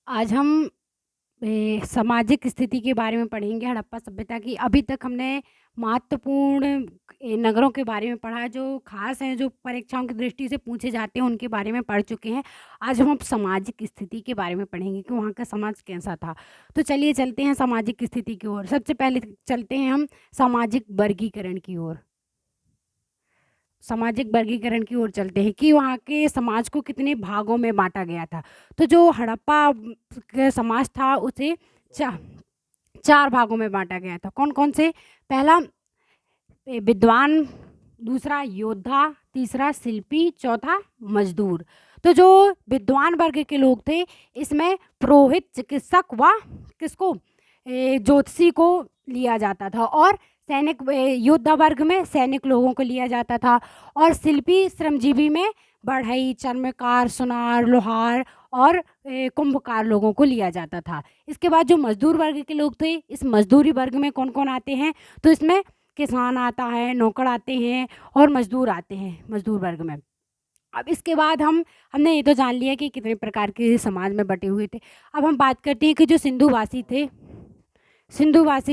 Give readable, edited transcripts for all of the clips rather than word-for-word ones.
आज हम सामाजिक स्थिति के बारे में पढ़ेंगे हड़प्पा सभ्यता की। अभी तक हमने महत्वपूर्ण नगरों के बारे में पढ़ा, जो ख़ास हैं, जो परीक्षाओं की दृष्टि से पूछे जाते हैं, उनके बारे में पढ़ चुके हैं। आज हम सामाजिक स्थिति के बारे में पढ़ेंगे कि वहाँ का समाज कैसा था। तो चलिए चलते हैं सामाजिक स्थिति की ओर। सबसे पहले चलते हैं हम सामाजिक वर्गीकरण की ओर। सामाजिक वर्गीकरण की ओर चलते हैं कि वहाँ के समाज को कितने भागों में बांटा गया था। तो जो हड़प्पा का समाज था उसे चार भागों में बांटा गया था। कौन कौन से? पहला विद्वान, दूसरा योद्धा, तीसरा शिल्पी, चौथा मजदूर। तो जो विद्वान वर्ग के लोग थे, इसमें पुरोहित, चिकित्सक व किसको, ज्योतिषी को लिया जाता था। और सैनिक, योद्धा वर्ग में सैनिक लोगों को लिया जाता था। और शिल्पी श्रमजीवी में बढ़ई, चर्मकार, सुनार, लोहार और कुंभकार लोगों को लिया जाता था। इसके बाद जो मजदूर वर्ग के लोग थे, इस मजदूरी वर्ग में कौन कौन आते हैं? तो इसमें किसान आता है, नौकर आते हैं और मजदूर आते हैं मजदूर वर्ग में। अब इसके बाद हमने ये तो जान लिया कि कितने प्रकार के समाज में बटे हुए थे। अब हम बात करते हैं कि जो सिंधुवासी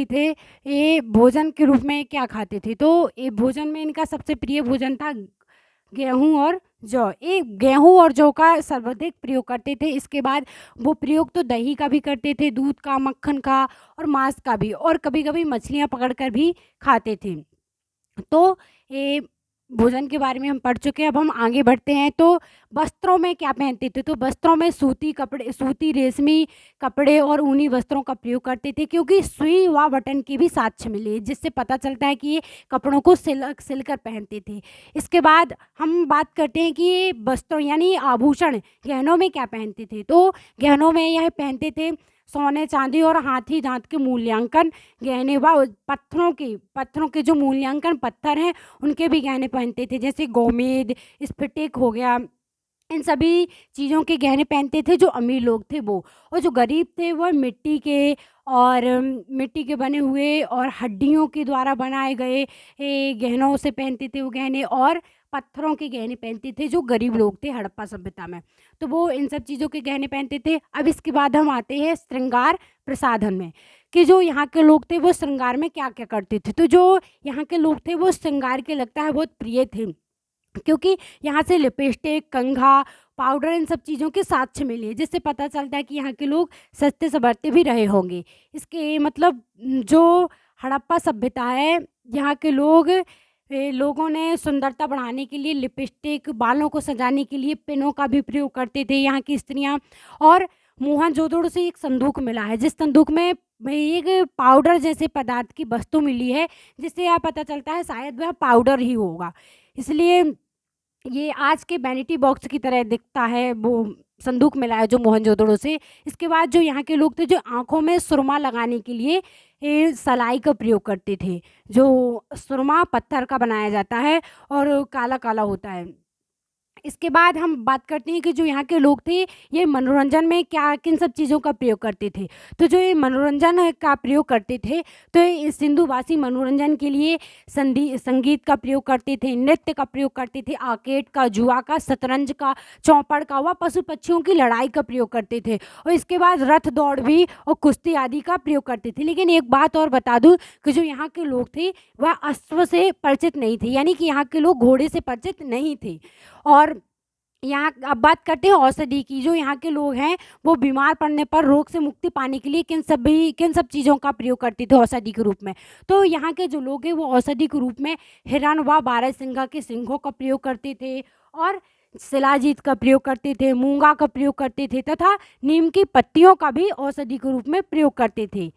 थे, ये भोजन के रूप में क्या खाते थे? तो ये भोजन में इनका सबसे प्रिय भोजन था गेहूं और जौ। ये गेहूं और जौ का सर्वाधिक प्रयोग करते थे। इसके बाद वो प्रयोग तो दही का भी करते थे, दूध का, मक्खन का और मांस का भी, और कभी कभी मछलियां पकड़कर भी खाते थे। तो ये भोजन के बारे में हम पढ़ चुके हैं। अब हम आगे बढ़ते हैं। तो वस्त्रों में क्या पहनते थे? तो वस्त्रों में सूती कपड़े, सूती रेशमी कपड़े और ऊनी वस्त्रों का प्रयोग करते थे, क्योंकि सुई व बटन की भी साक्ष्य मिले, जिससे पता चलता है कि ये कपड़ों को सिलकर पहनते थे। इसके बाद हम बात करते हैं कि ये वस्त्रों यानी आभूषण, गहनों में क्या पहनते थे? तो गहनों में यह पहनते थे सोने, चांदी और हाथी दांत के मूल्यांकन गहने व पत्थरों के जो मूल्यांकन पत्थर हैं, उनके भी गहने पहनते थे, जैसे गोमेद, स्फटिक हो गया। इन सभी चीज़ों के गहने पहनते थे जो अमीर लोग थे वो। और जो गरीब थे वो मिट्टी के बने हुए और हड्डियों के द्वारा बनाए गए गहनों से पहनते थे वो गहने, और पत्थरों के गहने पहनते थे जो गरीब लोग थे हड़प्पा सभ्यता में। तो वो इन सब चीज़ों के गहने पहनते थे। अब इसके बाद हम आते हैं श्रृंगार प्रसाधन में, कि जो यहाँ के लोग थे वो श्रृंगार में क्या क्या करते थे। तो जो यहाँ के लोग थे वो श्रृंगार के लगता है बहुत प्रिय थे, क्योंकि यहाँ से लिपस्टिक, कंघा, पाउडर, इन सब चीज़ों के साक्ष्य मिले, जिससे पता चलता है कि यहाँ के लोग सस्ते संवरते भी रहे होंगे। इसके मतलब जो हड़प्पा सभ्यता है, यहाँ के लोगों ने सुंदरता बढ़ाने के लिए लिपस्टिक, बालों को सजाने के लिए पिनों का भी प्रयोग करते थे यहाँ की स्त्रियाँ। और मोहनजोदड़ो से एक संदूक मिला है, जिस संदूक में एक पाउडर जैसे पदार्थ की वस्तु मिली है, जिससे यह पता चलता है शायद वह पाउडर ही होगा। इसलिए ये आज के वैनिटी बॉक्स की तरह दिखता है, वो संदूक मिला है जो मोहनजोदड़ो से। इसके बाद जो यहाँ के लोग थे, जो आँखों में सुरमा लगाने के लिए सलाई का प्रयोग करते थे। जो सुरमा पत्थर का बनाया जाता है और काला काला होता है। इसके बाद हम बात करते हैं कि जो यहाँ के लोग थे, ये मनोरंजन में क्या किन सब चीज़ों का प्रयोग करते थे। तो जो ये मनोरंजन का प्रयोग करते थे, तो ये सिंधुवासी मनोरंजन के लिए संगीत का प्रयोग करते थे, नृत्य का प्रयोग करते थे, आर्केड का, जुआ का, शतरंज का, चौपड़ का व पशु पक्षियों की लड़ाई का प्रयोग करते थे। और इसके बाद रथ दौड़ भी और कुश्ती आदि का प्रयोग करते थे। लेकिन एक बात और बता दूँ कि जो यहाँ के लोग थे वह अश्व से परिचित नहीं थे, यानी कि यहाँ के लोग घोड़े से परिचित नहीं थे। और यहाँ अब बात करते हैं औषधि की। जो यहाँ के लोग हैं वो बीमार पड़ने पर रोग से मुक्ति पाने के लिए किन सब चीज़ों का प्रयोग करते थे औषधि के रूप में। तो यहाँ के जो लोग हैं वो औषधि के रूप में हिरण व बारहसिंगा के सिंगों का प्रयोग करते थे, और शिलाजीत का प्रयोग करते थे, मूंगा का प्रयोग करते थे, तथा नीम की पत्तियों का भी औषधि के रूप में प्रयोग करते थे।